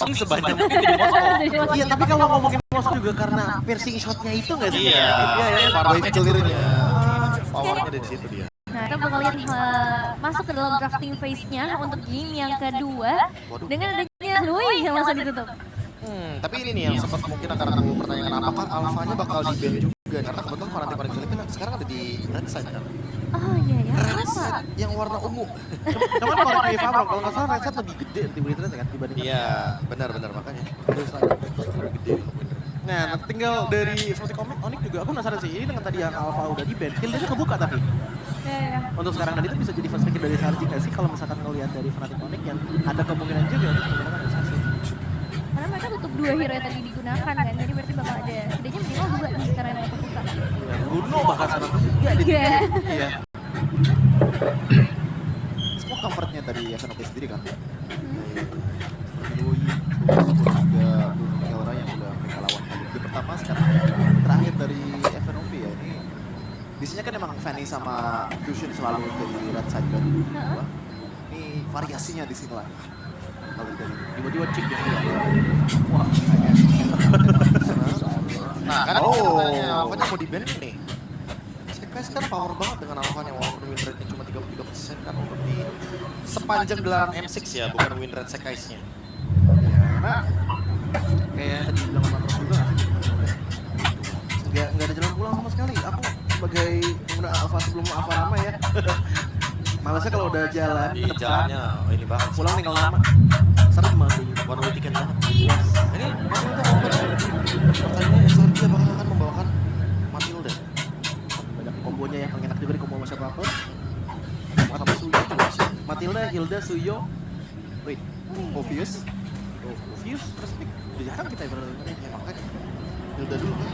Moskov sebanyak mungkin di Moskov. Iya, tapi kalau ngomongin Moskov juga karena piercing shotnya itu nggak sih? Iya, Wave clear-nya. powernya dari situ dia. Nah, kita bakal lihat masuk ke dalam drafting phase-nya untuk game yang kedua dengan adanya Louis yang langsung ditutup. Tapi ini nih yang sempat mungkin akan aku pertanyakan, apakah alfanya bakal di-ban juga? Karena kebetulan Fnatic Filipina sekarang ada di red side kan? Oh iya ya, Red kenapa? side yang warna ungu. Cuman kalau di Favro, kalau nggak salah red set lebih gede di Win Rate kan dibanding. Iya, benar-benar makanya. Terus lagi. Lebih gede. Nah, tinggal dari Fnatic Onyx juga aku penasaran sih. Ini dengan tadi yang Alpha udah di ban, killnya kebuka tapi. Ya. Untuk sekarang dan itu bisa jadi first pick dari Sarji nggak sih kalau misalkan ngelihat dari Fnatic Onyx yang ada kemungkinan juga untuk menggunakan assassin. Karena mereka tutup 2 hero yang tadi digunakan kan, jadi berarti bakal ada setidaknya minimal 2 nih sekarang yang kebuka. Bruno bahkan sama juga di Iya. Iya. Semua comfortnya tadi ya Fnatic sendiri kan? Bruno yang udah mereka lawan di pertama sekarang terakhir dari FNOP ya ini. Biasanya kan emang Fanny sama Fusion selalu dari red side kan. Ini variasinya di sini lah. Kalau dari Tiba-tiba chick yang dua. wah, nah kan Alphanya mau di-ban nih. Sekais kan power banget dengan Alphanya walaupun win rate-nya cuma 33% kan untuk di sepanjang gelaran M6 ya, bukan win rate Sekaisnya. Karena kayak tadi bilang sama Terus juga nggak sih? Nggak ada jalan pulang sama sekali. Aku sebagai pengguna Alpha sebelum Alpha lama ya. Malasnya kalau udah jalan Di ke depan, jalannya ini banget. pulang tinggal lama. Serem banget gitu. One way ticket banget. Ini maksudnya open. Pertanyaannya SRG apakah akan membawakan Matilda? Banyak kombonya yang enak juga di combo sama siapa pun. Sama Suyo juga sih. Matilda, Hilda, Suyo. Wait, Obvious. oh, Fuse, Respect. Udah jarang kita ibaratnya. Ya makanya Hilda dulu kan.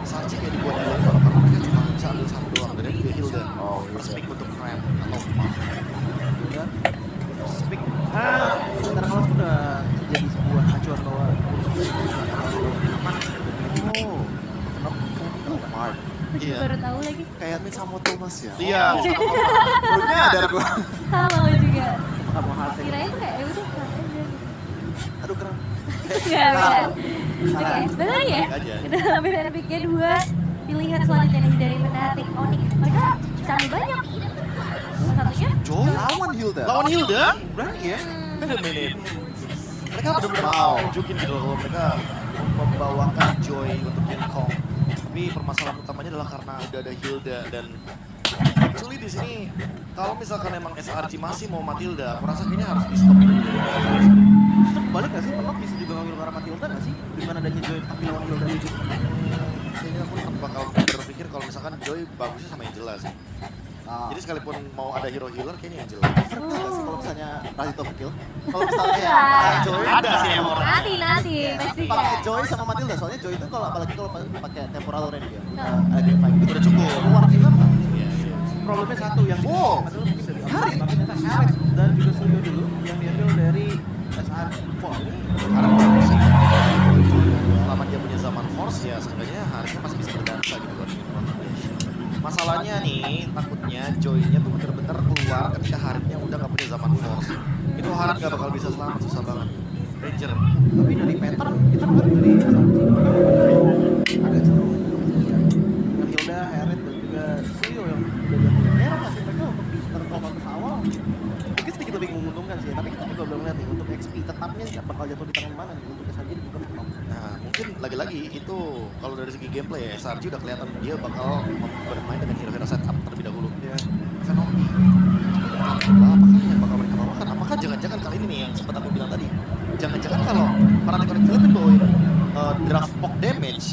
SRG kayak dibuat di level karena mereka cuma bisa ambil satu doang dan dia Hilda. Oh, respect untuk Fran atau Hilda, Respect. Sekarang kalau sudah jadi sebuah acuan bahwa oh, Mark. Aku juga baru tahu lagi. Kayak Min sama Thomas ya. Iya. Belum nyadar gua. Tahu juga. kamu hati. Kirain tuh kayak udah keren aja. Aduh keren. Enggak. Oke, betul ya? Aja. Kita sampai dari pick kedua. Dilihat selanjutnya nih dari Fnatic Onyx. Mereka sambil banyak. Salah satunya Joy lawan Hilda. Lawan Hilda? Berani ya? Wait a minute. Mereka benar-benar tunjukin gitu loh, mereka membawakan Joy untuk King Kong. Tapi permasalahan utamanya adalah karena udah ada Hilda dan actually di sini kalau misalkan emang SRG masih mau Matilda, aku rasa kayaknya harus di stop dulu. Itu balik nggak sih? Penok bisa juga ngambil karena Matilda nggak sih? Dengan adanya Joy tapi lawan Hilda itu. Kayaknya aku tetap bakal berpikir kalau misalkan Joy bagusnya sama Angela sih. Jadi sekalipun mau ada hero healer kayaknya Angela. Nggak sih kalau misalnya Radito kill? Kalau misalnya Joy Ada sih emang. nanti pasti pakai ya. Joy sama Matilda, soalnya Joy itu kalau apalagi kalau pakai temporal range ya. Nah. Ada fight itu udah cukup. Luar juga apa? Iya, iya. Problemnya satu yang Wow. Matilda mungkin dari Alpha, tapi ternyata Harris dan juga Suyo dulu yang diambil dari SR. Wah, ini Selama dia punya zaman force ya seenggaknya harusnya masih bisa berdansa gitu kan. Masalahnya nih takutnya Joy-nya tuh bener-bener keluar ketika Haritnya udah gak punya zaman force. Itu Harit gak bakal bisa selamat, susah banget. Ranger. tapi dari pattern kita bukan dari agak cenderung dengan Hilda, Harris dan juga Suyo yang udah diambil merah masih mereka untuk di terkomando awal mungkin sedikit lebih menguntungkan sih, tapi kita juga belum lihat nih untuk XP tetapnya bakal jatuh di tangan mana nih untuk SRG di buka top. Nah mungkin lagi-lagi itu kalau dari segi gameplay ya SRG udah kelihatan dia bakal bermain dengan hero-hero setup terlebih dahulu. Ya. Fenomi. Apakah yang bakal mereka bawakan? Apakah jangan-jangan kali ini nih yang sempat aku bilang tadi? Jangan-jangan kalau para Iconic Philippines bawain draft poke damage,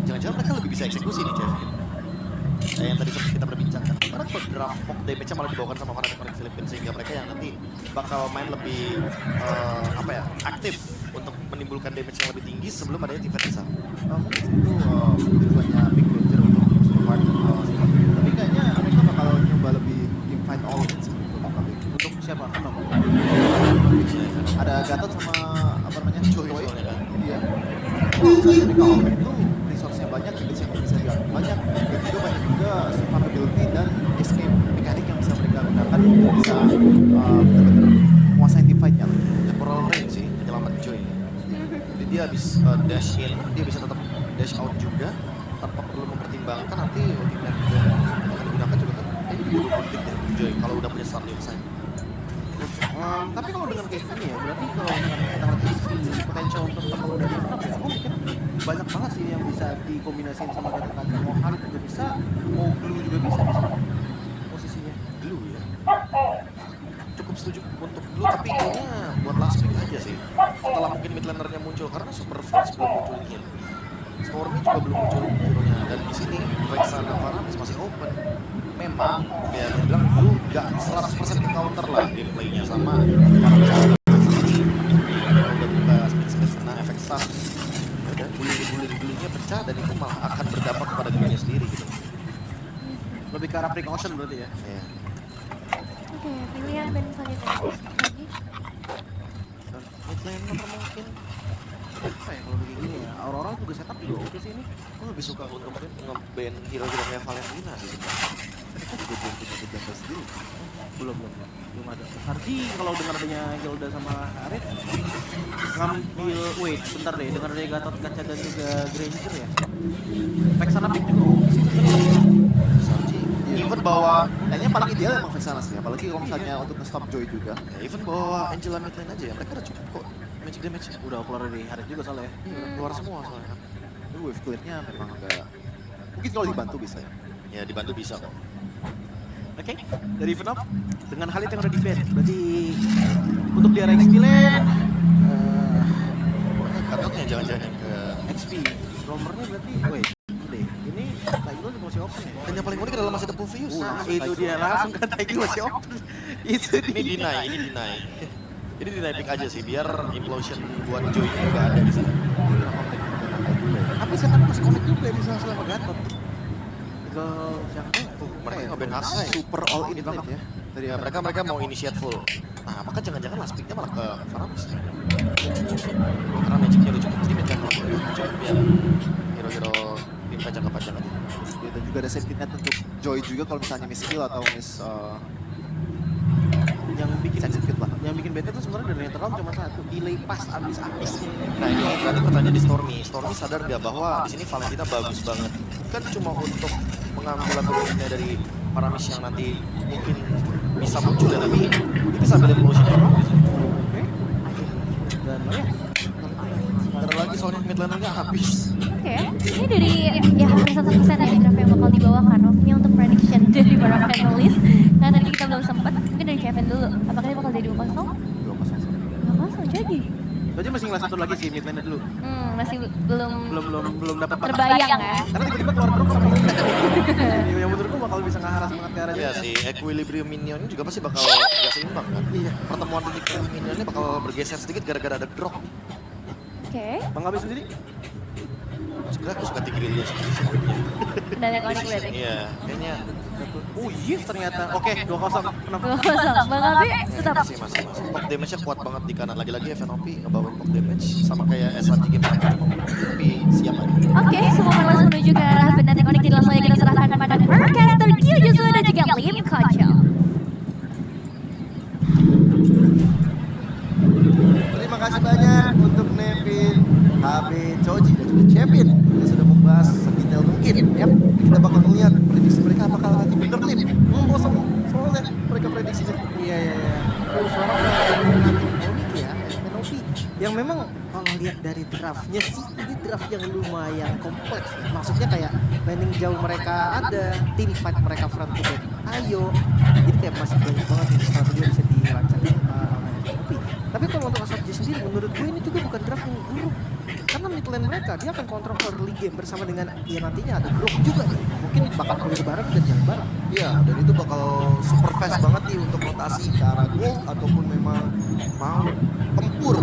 jangan-jangan mereka lebih bisa eksekusi nih Jeff. Yang tadi sempat kita perbincangkan. Karena kalau draft poke damage-nya malah dibawakan sama para Iconic Philippines sehingga mereka yang nanti bakal main lebih aktif untuk menimbulkan damage yang lebih tinggi sebelum adanya Tifa Tisa. Mungkin itu tujuannya Big Ranger untuk support tapi kayaknya mereka bakal nyoba lebih team fight all in sih Untuk siapa? Venom. ada Gatot sama apa namanya Joy Joy, kan? iya jadi kalau itu resource-nya banyak damage yang bisa diambil banyak dan juga banyak juga survivability dan escape mekanik yang bisa mereka gunakan untuk bisa benar-benar menguasai team fight-nya. Temporal dia habis dash in, dia bisa tetap dash out juga tanpa perlu mempertimbangkan nanti ultimate yang akan digunakan juga kan. Ini juga konflik ya, Joy, kalau udah punya start yang sign. Tapi kalau dengan kayak gini ya, berarti kalau kita lihat potensial untuk ketemu dari Fnatic ya, aku mungkin banyak banget sih yang bisa dikombinasiin sama Gatot Kaca. Mau Khalid juga bisa, mau Blue juga bisa posisinya. Blue ya. Cukup setuju untuk Blue, tapi kayaknya buat last pick aja sih. Setelah mungkin mid laner-nya muncul, karena Super Flash belum muncul heal. Stormy juga belum muncul hero-nya, dan di sini Vexana Varamis masih open. Memang ya bilang Blue nggak 100% ke counter lah gameplaynya sama Varamis. Udah buka speed kena efek stun. Udah bully-bully-bullynya pecah dan itu malah akan berdampak kepada gamenya sendiri gitu. Lebih ke arah precaution berarti ya. Iya. Oke, pilihan band selanjutnya lagi. Dan mid laner mungkin apa ya kalau begini ya, Aurora juga setup juga oke sih ini. Gue lebih suka untuk nge-ban hero-hero kayak Valentina sih sebenarnya. Mereka juga belum punya kejahatan sendiri. Belum ada. Harji kalau dengar adanya Hilda sama Arit ngambil, wait bentar deh, dengar adanya Gatot Kaca dan juga Granger ya. Vexana pick juga oke sih sebenarnya. Sarji, even bawa, kayaknya paling ideal emang Vexana sih, apalagi kalau misalnya untuk nge-stop Joy juga. Ya, even bawa Angela mid lane aja ya, mereka udah cukup kok magic damage. Udah keluar dari Harit juga soalnya ya. Iya, keluar semua soalnya. Tapi wave clear-nya memang agak, mungkin kalau dibantu bisa ya. Ya dibantu bisa kok. Oke, dari Venop dengan Khalid yang udah di ban, berarti untuk di area XP lane Katanya jangan-jangan ke XP romernya berarti, wait deh, ini Taigil juga masih open ya. dan yang paling unik adalah masih ada Pulvius. Nah, itu dia langsung kan Taigil masih open. Itu Ini deny. Ini deny pick aja sih, biar implosion buat Joy itu nggak ada di sana. Tapi setan masih komit juga di sana selama Gatot. Ke siapa? Mereka nge-ban Akai. Super all in banget ya. Tadi ya, mereka mau initiate full. Nah, maka jangan-jangan last pick-nya malah ke Varamis. Karena magic-nya udah cukup limit kan, cukup biar hero-hero tim jangka panjang aja. Ya, dan juga ada safety net untuk Joy juga kalau misalnya miss kill atau miss Yang bikin sensitive lah. yang bikin bete tuh sebenarnya dari netral cuma satu, delay pas abis-abisnya. Nah, ini berarti pertanyaan di Stormy. Stormy sadar nggak bahwa di sini Valentina bagus banget. Kan cuma untuk mengambil atau dari Varamis yang nanti mungkin bisa muncul ya, tapi itu sambil implosion juga. Oke. Dan ya, Bentar lagi soalnya mid laner-nya habis. Oke, ini dari ya hampir 1% dari draft yang bakal dibawakan. Waktunya untuk prediction dari para panelists. Nah tadi kita belum sempat, mungkin dari Kevin dulu. Apakah dia bakal jadi 2-0? 2-0 jadi. Berarti masih ngelas satu lagi sih mid lane dulu. Masih Belum dapat terbayang ya. Karena tiba-tiba keluar drop sama Hilda. Yang menurutku bakal bisa ngeharas banget ke arahnya. Iya sih, equilibrium minion juga pasti bakal nggak seimbang kan. Iya. Pertemuan titik minionnya bakal bergeser sedikit gara-gara ada drop. Oke, Bang Abis sendiri? Sebenarnya aku suka tigrilnya sih. dan yang unik berarti. Iya, kayaknya Oh iya ternyata. Oke, 2-0. Kenapa? 2-0, Bang Abi tetap. masih. Pop damage-nya kuat banget di kanan. Lagi-lagi FNOP ngebawain pop damage sama kayak SRG game tapi siap aja. Oke, semua malas menuju ke arah benar yang unik. Langsung aja kita serahkan kepada Percaster Q Justru dan juga Lim Kocho. Terima kasih banyak untuk Nevin, HB, Choji, dan juga Chevin yang sudah membahas sedetail mungkin. Yap, kita bakal melihat prediksi mereka apakah nanti bener Lim. Bosan soalnya mereka prediksinya. Iya. Suara nanti unik ya, FNOP. Yang memang kalau lihat dari draftnya sih, ini draft yang lumayan kompleks ya. Maksudnya kayak landing jauh mereka ada, team fight mereka front to back. Ayo, jadi kayak masih banyak banget ini strategi yang bisa dilancarin FNOP. Tapi kalau untuk SRG sendiri, menurut gue ini juga bukan draft yang buruk. Karena mid lane mereka, dia akan kontrol early game bersama dengan ya nantinya ada Grok juga nih. Mungkin bakal clear bareng dan jalan bareng. Iya, dan itu bakal super fast banget nih untuk rotasi ke arah gold ataupun memang mau tempur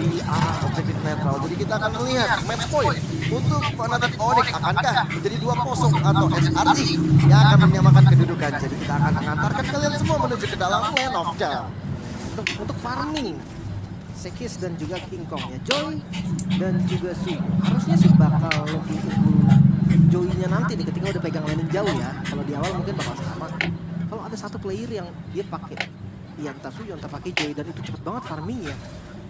di arah objektif netral. Jadi kita akan melihat match point untuk Fnatic Onyx akankah menjadi 2-0 atau SRG yang akan menyamakan kedudukan. Jadi kita akan mengantarkan kalian semua menuju ke dalam lane of Jam. Untuk farming Sekis dan juga King Kong ya, Joy dan juga Su harusnya sih bakal lebih unggul Joy-nya nanti nih ketika udah pegang lane jauh ya. Kalau di awal mungkin bakal sama. Kalau ada satu player yang dia pakai entah Su entah pakai Joy dan itu cepet banget farmingnya,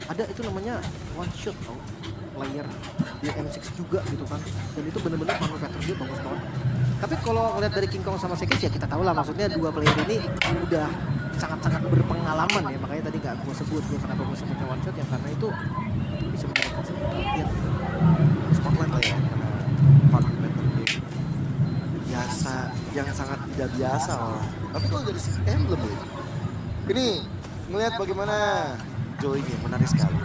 ada itu namanya one shot tau, player di M6 juga gitu kan, dan itu bener-bener manufacture dia bagus banget. Tapi kalau ngeliat dari King Kong sama Sekis ya kita tahu lah, maksudnya dua player ini udah sangat-sangat berpengalaman ya, makanya tadi nggak gue sebut gue kenapa gue sebutnya one shot ya karena itu bisa mendapatkan sedikit perhatian. Spotlight lah ya, karena fun pattern game biasa, yang sangat tidak biasa malah. Tapi kalau dari segi emblem ya, ini ngelihat bagaimana Joy-nya menarik sekali.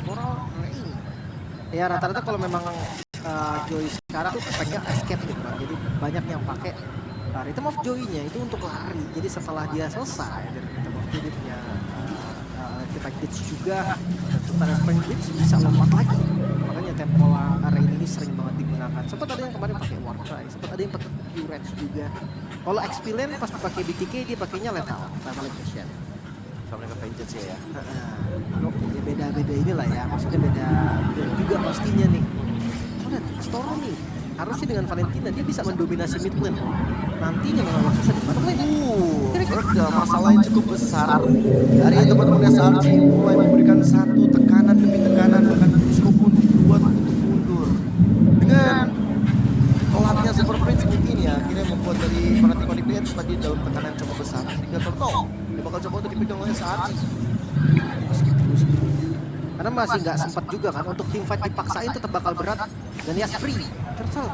Moral rain. Ya rata-rata kalau memang Joy sekarang tuh pengen escape gitu kan, jadi banyak yang pakai Rhythm of Joy-nya itu untuk lari. Jadi setelah dia selesai dari Rhythm of Joy dia punya kita glitch juga, setelah spring glitch bisa lompat lagi. Makanya tempola rain ini sering banget digunakan. Sempat ada yang kemarin pakai Warcry, sempat ada yang pakai Q-Range juga. Kalau XP Lane pas pakai BTK dia pakainya lethal Emission. Sama dengan Vengeance ya. Ya beda-beda inilah ya, maksudnya beda juga pastinya nih. Storm nih, harusnya dengan Valentina dia bisa mendominasi mid lane. Nantinya memang susah di bottom lane. Ada masalah yang cukup besar dari teman-teman SRG mulai memberikan satu tekanan demi tekanan, bahkan Cusco pun dibuat untuk mundur. Dengan telatnya Super Prince mungkin ya akhirnya membuat dari Fnatic Onyx Lions tadi dalam tekanan yang cukup besar. Jika Turtle dia bakal coba untuk dipegang oleh SRG. Karena masih nggak sempat juga kan untuk tim fight dipaksain tetap bakal berat dan ya free. Turtle.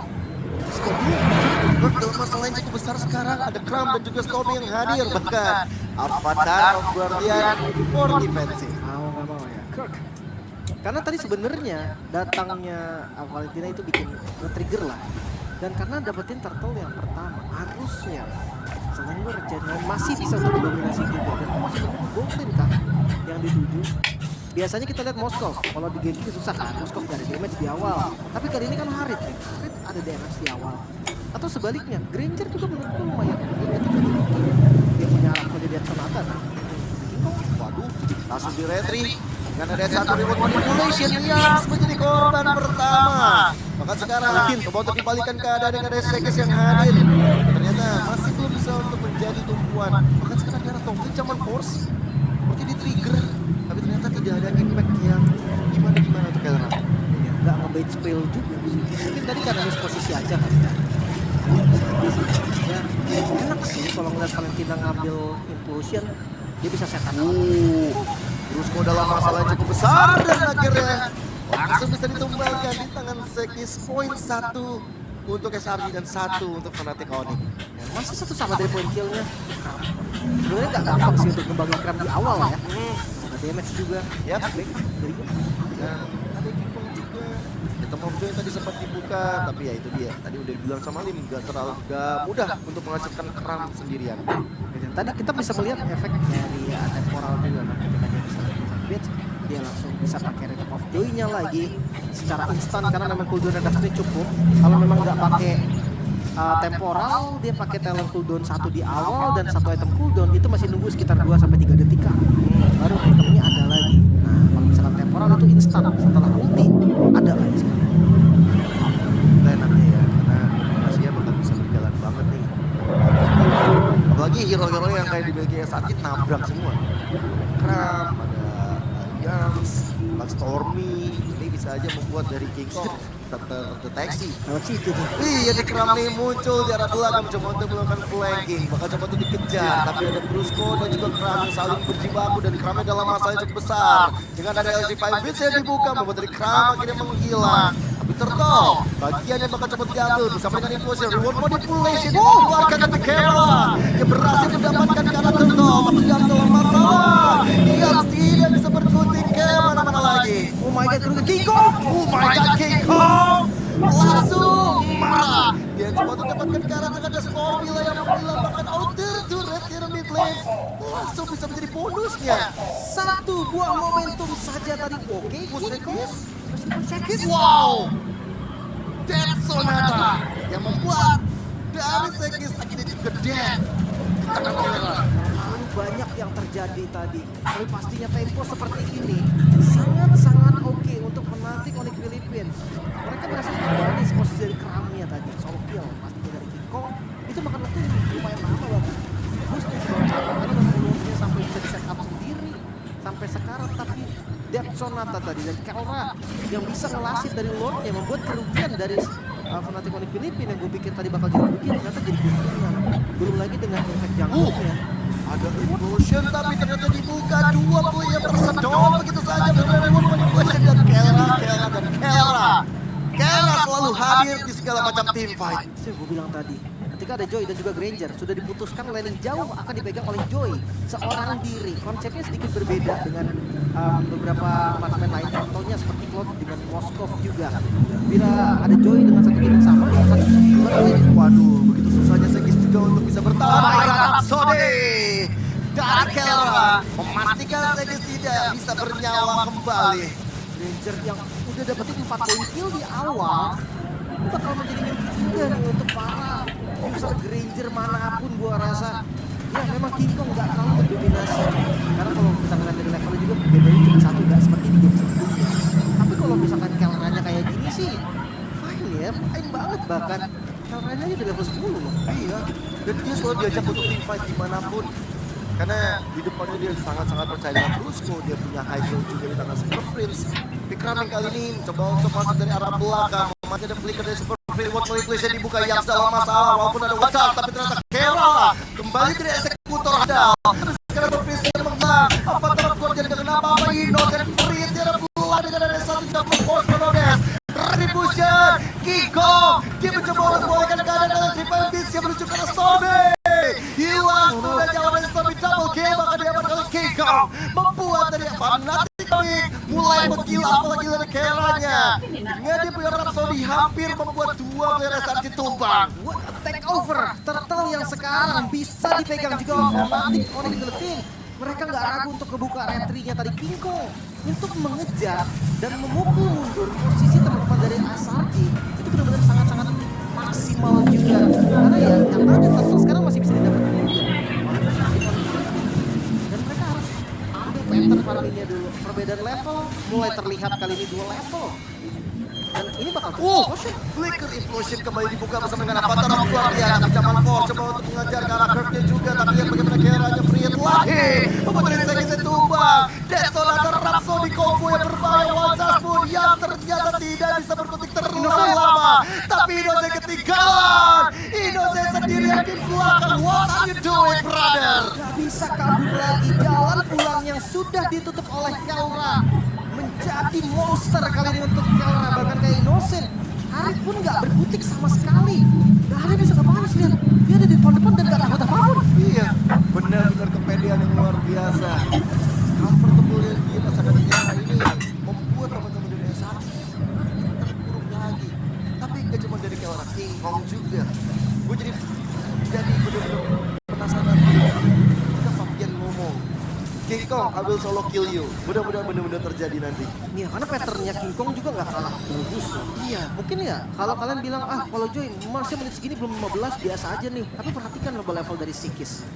Dalam masalah yang cukup besar sekarang ada Cram dan juga Stormy yang hadir, bahkan Avatar of Guardian for defensive. Mau nggak mau ya Kirk. Karena tadi sebenarnya datangnya Valentina itu bikin nge-trigger lah. Dan karena dapetin turtle yang pertama harusnya Selangor Regeneron masih bisa untuk mendominasi juga. Dan itu masih menunggu Goblin kan yang dituju. Biasanya kita lihat Moskov, kalau di game itu susah kan, Moskov gak ada damage di awal. Tapi kali ini kan Harit ya, Harit ada damage di awal. Atau sebaliknya, Granger juga menurutku lumayan. Dia punya arah kalau dia Sonata kan. Waduh, langsung di retri. Dengan ada satu remote manipulation yang menjadi korban pertama. Maka sekarang coba untuk dibalikan keadaan dengan ada Sekis yang hadir. Ternyata masih belum bisa untuk menjadi tumpuan. Bahkan sekarang ada Tonkin zaman force. Seperti di trigger. Tapi ternyata tidak ada impact yang gimana untuk Kelra. Ya, nggak nge-bait spell juga sih. Mungkin tadi karena miss posisi aja kan ya. Ya, enak sih kalau ngeliat Valentina ngambil implosion, dia bisa setan. Brusco dalam masalah yang cukup besar dan akhirnya langsung bisa ditumbangkan di tangan Sekis. Poin 1 untuk SRG dan 1 untuk Fnatic Onyx. Ya, masih satu sama dari point kill-nya. Sebenarnya nggak gampang sih untuk kembangin Kram di awal ya. Ada damage juga. Ya, Baik, dari gue. dan ada Kingkong juga. Rhythm of Joy yang tadi sempat dibuka, tapi ya itu dia. Tadi udah dibilang sama Lim, gak mudah untuk menghasilkan Kram sendirian. Dan tadi kita bisa melihat efek dari temporal juga kan. Ketika dia bisa beat, dia langsung bisa pakai Rhythm of Joy-nya lagi secara instan karena memang cooldown reduction cukup. Kalau memang nggak pakai temporal, dia pakai talent cooldown 1 di awal dan 1 item cooldown itu masih nunggu sekitar 2-3 detikan. Baru itemnya ada lagi. Nah, kalau misalkan temporal itu instan setelah ulti ada lagi sekarang. Nah, enaknya ya, karena Asia bakal bisa berjalan banget nih. Apalagi hero-hero yang kayak dimiliki sakit nabrak semua. Kram, ada Yams, Stormy, ini bisa aja membuat dari King Kong terdeteksi. Lewat situ tuh. Iya, di Kram nih muncul di arah belakang coba untuk melakukan flanking, bakal coba untuk dikejar, tapi ada Brusco dan juga Kram yang saling berjibaku dan Kramnya dalam masalah yang cukup besar. Dengan ada LG5 Blitz yang dibuka, membuat dari Kram akhirnya menghilang. Tapi Turtle, bagian yang bakal coba diambil bersama dengan impulsion, reward manipulation, keluarkan ke Kera. Dia berhasil mendapatkan kanan Turtle, tapi dalam masalah. Dia tidak bisa berkutik ke mana-mana lagi. Oh my god, terus King Kong! Oh my god, King Kong! Langsung marah. Dia coba untuk dapatkan ke arah dengan Stormy lah yang menghilangkan outer turret di mid lane. Langsung bisa menjadi bonusnya. Satu buah momentum saja tadi. Oke, Sekis. Meskipun Sekis. Wow! Dead Sonata yang membuat dari Sekis akhirnya juga dead. Tangan Kelra. Terlalu banyak yang terjadi tadi. Tapi pastinya tempo seperti ini sangat-sangat oke untuk Fnatic Onyx Philippines. Mereka berhasil mengembali posisi dari Kramnya tadi. Solo kill pastinya dari King Kong. Itu makan waktu lumayan lama banget. Terus karena memang sampai bisa di set up sendiri sampai sekarang, tapi Sonata tadi dan Kelra yang bisa ngelasit dari Lordnya membuat kerugian dari Fnatic Onyx Filipina yang gue pikir tadi bakal jadi kerugian ternyata jadi keuntungan. Belum lagi dengan efek janggutnya. Ada Implosion tapi ternyata dibuka 2 player tersedot begitu saja dari Reward Manipulation dan Kelra. Kelra selalu hadir di segala macam team fight. Itu yang gue bilang tadi. Ketika ada Joy dan juga Granger, sudah diputuskan laning jauh akan dipegang oleh Joy seorang diri. Konsepnya sedikit berbeda dengan beberapa apartemen lain. Contohnya seperti Cloud dengan Moskov juga. Bila ada Joy dengan satu tim yang sama, dia akan juga Waduh, begitu susahnya Segis juga untuk bisa bertahan. Rhapsody dari Kelra memastikan Segis tidak bisa bernyawa kembali. Granger yang udah dapetin 4 poin kill di awal, itu bakal menjadi mimpi juga nih untuk para user Granger manapun gua rasa. Ya memang King Kong nggak terlalu mendominasi. Karena kalau kita ngeliat dari levelnya juga bedanya cuma 1, nggak seperti di game sebelumnya. Tapi kalau misalkan Kelranya kayak gini sih, fine ya, fine banget bahkan. Kelranya aja di level 10 loh. Iya, dan dia selalu diajak untuk team fight dimanapun. Karena di depannya dia sangat-sangat percaya dengan Brusco. Dia punya high ground juga di tangan Super Prince. Pick Running kali ini mencoba untuk masuk dari arah belakang. Masih ada flicker dari Super Prince. World Manipulation dibuka yang dalam masalah. Walaupun ada WhatsApp, tapi ternyata Kelra kembali dari eksekutor handal. Tapi sekarang Super Prince yang menang. Apa terus kuat jadi kenapa apa Innocent Free. Dia pulang dengan ada satu jump force Melodes. Retribution, Kiko. Dia mencoba untuk membawakan keadaan dengan Triple Beast yang menuju ke arah Sobe. Hilang sudah jauh dari Sobe double kill. Maka dia bakal Kiko membuat dari Fnatic mulai menggila apalagi dari Kelranya. Dengan dia punya Rhapsody hampir membuat 2 player SRG tumbang. What a takeover Turtle yang sekarang bisa dipegang juga oleh Fnatic Onyx Philippines. Mereka nggak ragu untuk kebuka entry-nya tadi King Kong untuk mengejar dan memukul mundur posisi teman-teman dari SRG. Itu benar-benar sangat-sangat maksimal juga. Karena ya nyatanya Turtle sekarang masih bisa didapat kemudian. Dan mereka harus ambil pattern kali ini dulu. Perbedaan level mulai terlihat kali ini 2 level. Dan ini bakal Flicker Implosion kembali dibuka bersama dengan Avatar of luar biasa. Zaman Force coba untuk mengejar ke arah curve-nya juga. Tapi lihat bagaimana Kelranya Priet lagi. Membuat dari Segis tumbang. Desonator Rhapsody combo yang berbahaya. Wansas pun yang ternyata tidak bisa berkutik terlalu lama. Tapi Innocent ketinggalan. Innocent sendirian di belakang. What are you doing, brother? Gak bisa kabur lagi. Jalan pulang yang sudah ditutup oleh Kelra menjadi monster kali ini untuk Kelra. Bahkan kayak Innocent Arif pun gak berkutik sama sekali. Gak ada bisa kemana sih, lihat. Dia ada di depan dan gak takut apapun. Iya, benar-benar kepedean yang luar biasa. Comfortable yang dia rasakan di era ini membuat teman-teman dari SRG terpuruk lagi. Tapi gak cuma dari Kelra, King Kong juga. Gue jadi benar-benar penasaran ketika Fabian ngomong, King Kong, I will solo kill you. Mudah-mudahan benar-benar terjadi nanti. Iya, karena patternnya King Kong juga gak kalah bagus. Iya, mungkin ya kalau kalian bilang, kalau Joy masih menit segini belum 15 biasa aja nih. Tapi perhatikan level dari Sikis.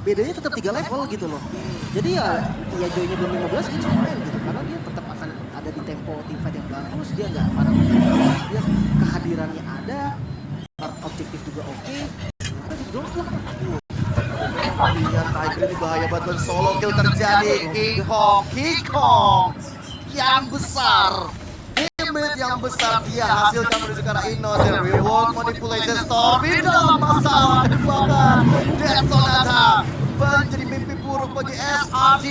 Bedanya tetap 3 level gitu loh. Jadi ya Joy-nya belum 15 dia cuma main gitu. Karena dia tetap akan ada di tempo teamfight yang bagus. Dia nggak marah. Dia kehadirannya ada. Objektif juga oke. Tapi di drop lah. Lihat Tiger ini bahaya banget dan solo kill terjadi. King Kong yang besar. Damage yang besar dia hasilkan menuju ke arah Innocent. Reward Manipulation Storm di dalam masalah bahkan Death Sonata kembali jadi mimpi buruk bagi SRG.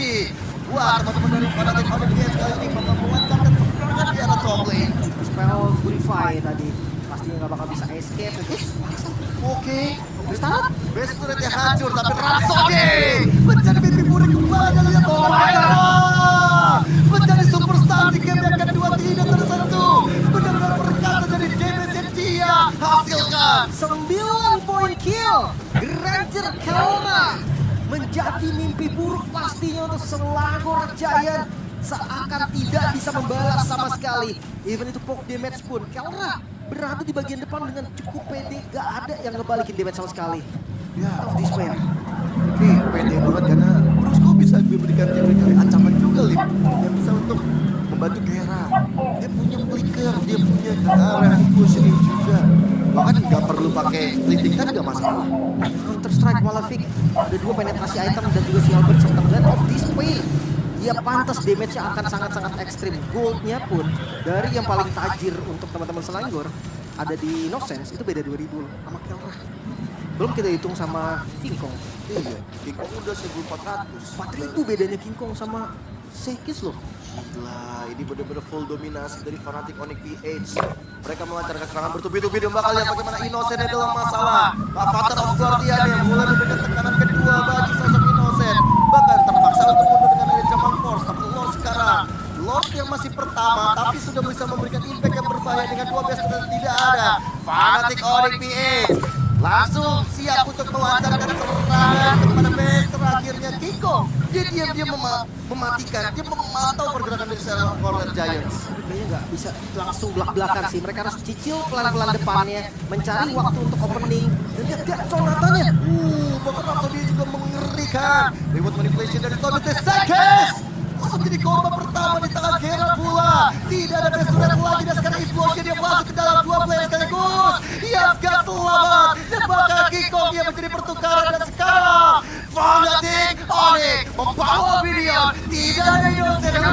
Wah, teman-teman dari Fnatic Onyx kali ini bakal melancarkan serangan di arah top lane. Spell Purify tadi pastinya nggak bakal bisa escape. Oke, Restart. best turretnya hancur tapi Rhapsody menjadi mimpi buruk kembali. Lihat oh my god, menjadi superstar di game yang kedua tidak tersentuh. Benar-benar perkasa dari damage yang dia hasilkan. 9 poin kill. Granger Kelra menjadi mimpi buruk pastinya untuk Selangor Giant. Seakan tidak bisa membalas sama sekali. Even itu poke damage pun Kelra berada di bagian depan dengan cukup pede. Gak ada yang ngebalikin damage sama sekali. Ya, Despair. oke, pede banget karena Brusco bisa memberikan dia berkali ancaman juga Lip yang bisa untuk membantu Kelra. Dia punya flicker, dia punya ke arah impulsion juga. Bahkan nggak perlu pakai flipping kan nggak masalah. Counter Strike Malefic. Ada 2 penetrasi item dan juga si Albert serta Blade of Despair. dia pantas damage-nya akan sangat-sangat ekstrim. Gold-nya pun dari yang paling tajir untuk teman-teman Selangor ada di Innocence itu beda 2000 loh sama Kelra. Belum kita hitung sama King Kong. Iya, King Kong udah 1400. 4000 bedanya King Kong sama Sekis loh. Gila, ini benar-benar full dominasi dari Fnatic Onyx PH. Mereka melancarkan serangan bertubi-tubi dan bakal lihat bagaimana Innocent dalam masalah. Avatar of Guardian yang mulai memberikan tekanan kedua bagi sosok Innocent. Bahkan terpaksa untuk mundur dengan ada Jamal Force. Tapi Lord sekarang, Lord yang masih pertama tapi sudah bisa memberikan impact yang berbahaya dengan 12 dan tidak ada. Fnatic Onyx PH langsung siap untuk melancarkan serangan kepada base terakhirnya Kiko. Dia diam-diam mematikan, dia memantau pergerakan dari Selangor Giants. Kayaknya nggak bisa langsung belak-belakan sih. Mereka harus cicil pelan-pelan depannya, mencari waktu untuk opening. Dan lihat gak conatannya. Bahkan waktu dia juga mengerikan. Reward manipulation dari Tommy Sekes. Langsung jadi korban pertama di tangan Gerard pula. Tidak ada best red lagi dan sekarang explosion dia masuk ke dalam 2 player sekaligus. Yaska selamat. Dan bahkan Kiko dia menjadi pertukaran dan sekarang Fnatic Onyx membawa Obsidian. Tidak ada Innocent yang